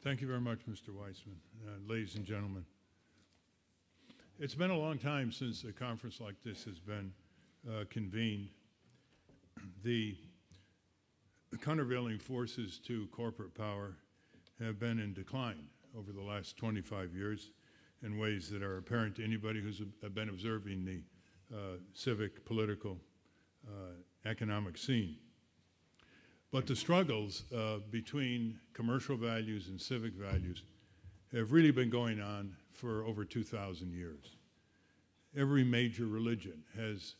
Thank you very much, Mr. Weissman. Ladies and gentlemen, it's been a long time since a conference like this has been convened. The countervailing forces to corporate power have been in decline over the last 25 years in ways that are apparent to anybody who's been observing the civic, political, economic scene. But the struggles between commercial values and civic values have really been going on for over 2,000 years. Every major religion has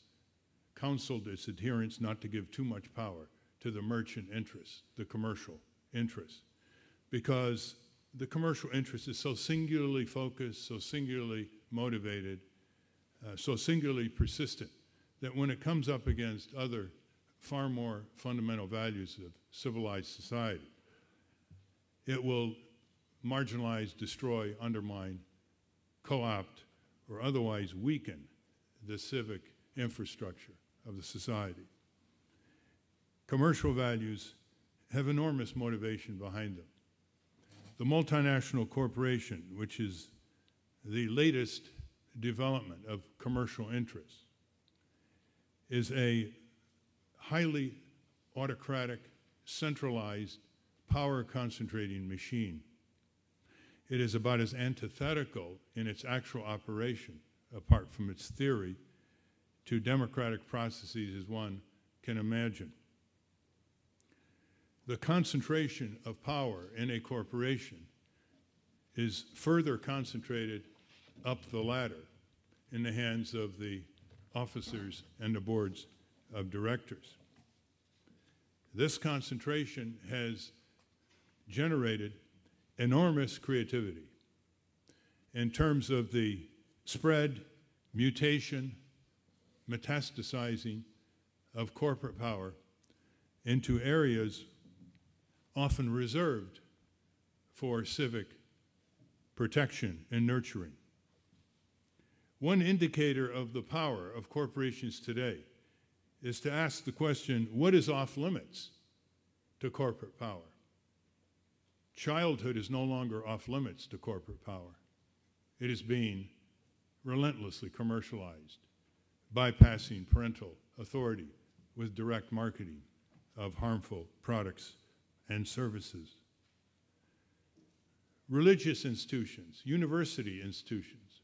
counseled its adherents not to give too much power to the merchant interests, the commercial interests, because the commercial interest is so singularly focused, so singularly motivated, so singularly persistent, that when it comes up against other far more fundamental values of civilized society, it will marginalize, destroy, undermine, co-opt, or otherwise weaken the civic infrastructure of the society. Commercial values have enormous motivation behind them. The multinational corporation, which is the latest development of commercial interests, is a highly autocratic, centralized, power-concentrating machine. It is about as antithetical in its actual operation, apart from its theory, to democratic processes as one can imagine. The concentration of power in a corporation is further concentrated up the ladder in the hands of the officers and the boards of directors. This concentration has generated enormous creativity in terms of the spread, mutation, metastasizing of corporate power into areas often reserved for civic protection and nurturing. One indicator of the power of corporations today is to ask the question, what is off limits to corporate power? Childhood is no longer off limits to corporate power. It is being relentlessly commercialized, bypassing parental authority with direct marketing of harmful products and services. Religious institutions, university institutions,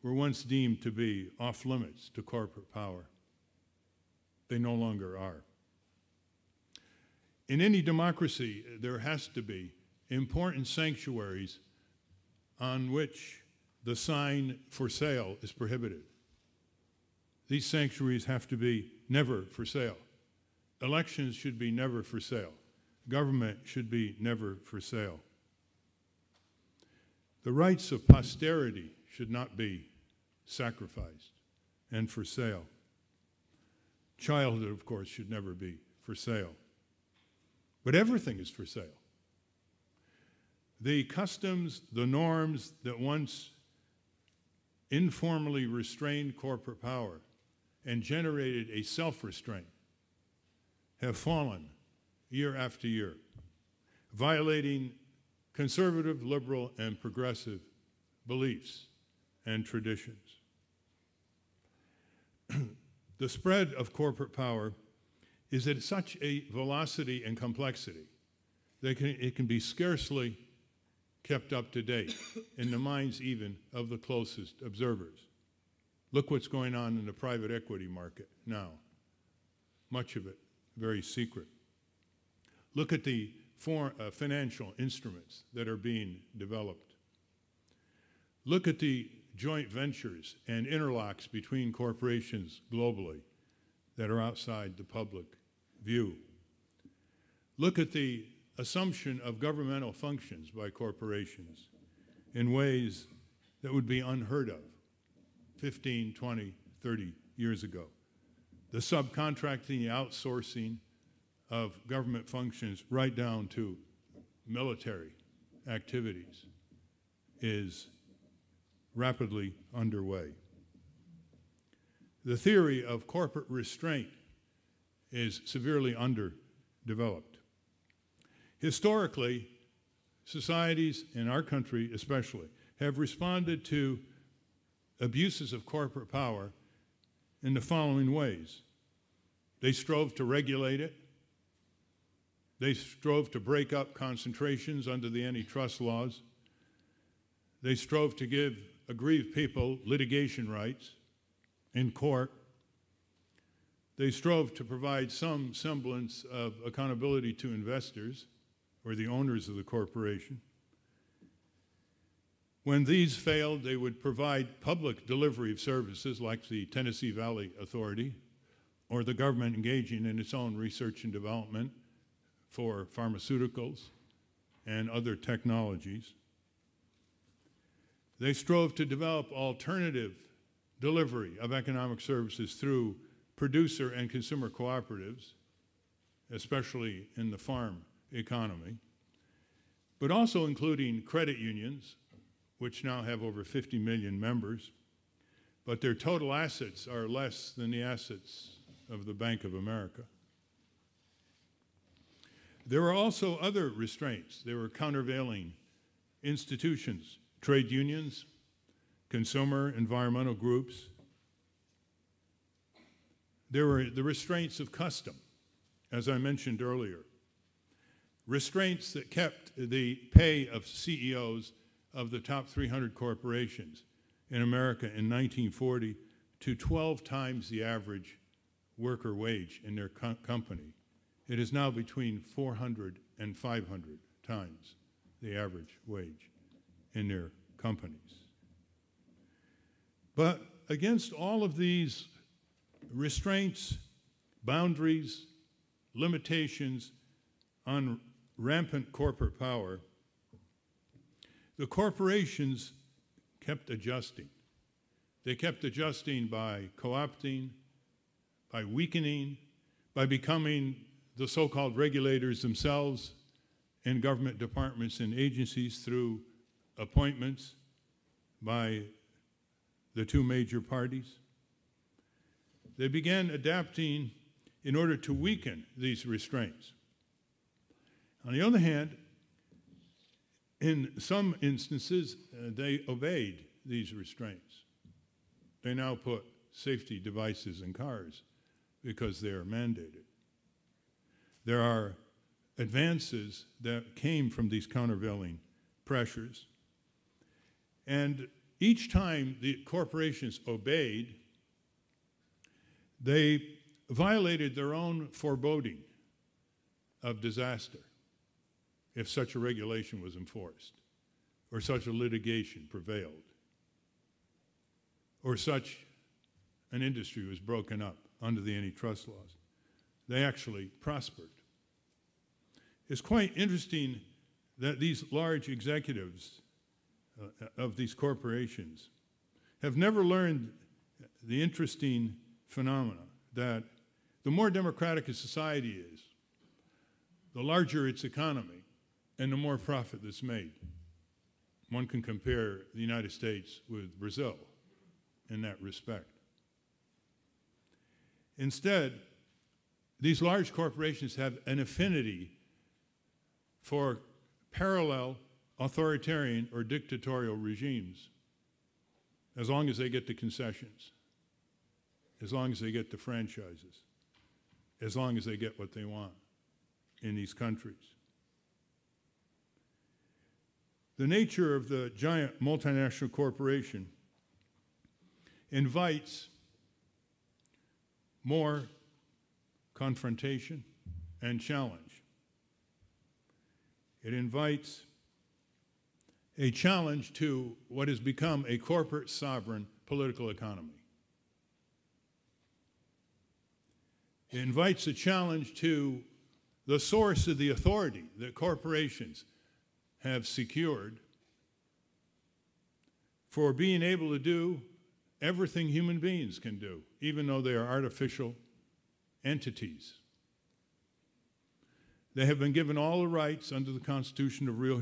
were once deemed to be off limits to corporate power. They no longer are. In any democracy, there has to be important sanctuaries on which the sign for sale is prohibited. These sanctuaries have to be never for sale. Elections should be never for sale. Government should be never for sale. The rights of posterity should not be sacrificed and for sale. Childhood, of course, should never be for sale. But everything is for sale. The customs, the norms that once informally restrained corporate power and generated a self-restraint have fallen year after year, violating conservative, liberal, and progressive beliefs and traditions. The spread of corporate power is at such a velocity and complexity that it can be scarcely kept up to date in the minds even of the closest observers. Look what's going on in the private equity market now. Much of it very secret. Look at the financial instruments that are being developed. Look at the joint ventures and interlocks between corporations globally that are outside the public view. Look at the assumption of governmental functions by corporations in ways that would be unheard of 15, 20, 30 years ago. The subcontracting, the outsourcing of government functions right down to military activities is rapidly underway. The theory of corporate restraint is severely underdeveloped. Historically, societies, in our country especially, have responded to abuses of corporate power in the following ways. They strove to regulate it. They strove to break up concentrations under the antitrust laws. They strove to give aggrieved people litigation rights in court. They strove to provide some semblance of accountability to investors or the owners of the corporation. When these failed, they would provide public delivery of services like the Tennessee Valley Authority or the government engaging in its own research and development for pharmaceuticals and other technologies. They strove to develop alternative delivery of economic services through producer and consumer cooperatives, especially in the farm economy, but also including credit unions, which now have over 50 million members, but their total assets are less than the assets of the Bank of America. There were also other restraints. There were countervailing institutions, trade unions, consumer, environmental groups. There were the restraints of custom, as I mentioned earlier. Restraints that kept the pay of CEOs of the top 300 corporations in America in 1940 to 12 times the average worker wage in their company. It is now between 400 and 500 times the average wage in their companies. But against all of these restraints, boundaries, limitations on rampant corporate power, the corporations kept adjusting. They kept adjusting by co-opting, by weakening, by becoming the so-called regulators themselves in government departments and agencies through appointments by the two major parties. They began adapting in order to weaken these restraints. On the other hand, in some instances, they obeyed these restraints. They now put safety devices in cars because they are mandated. There are advances that came from these countervailing pressures. And each time the corporations obeyed, they violated their own foreboding of disaster if such a regulation was enforced, or such a litigation prevailed, or such an industry was broken up under the antitrust laws. They actually prospered. It's quite interesting that these large executives of these corporations have never learned the interesting phenomena that the more democratic a society is, the larger its economy, and the more profit that's made. One can compare the United States with Brazil in that respect. Instead, these large corporations have an affinity for parallel authoritarian or dictatorial regimes, as long as they get the concessions, as long as they get the franchises, as long as they get what they want in these countries. The nature of the giant multinational corporation invites more confrontation and challenge. It invites a challenge to what has become a corporate sovereign political economy. It invites a challenge to the source of the authority that corporations have secured for being able to do everything human beings can do, even though they are artificial entities. They have been given all the rights under the Constitution of real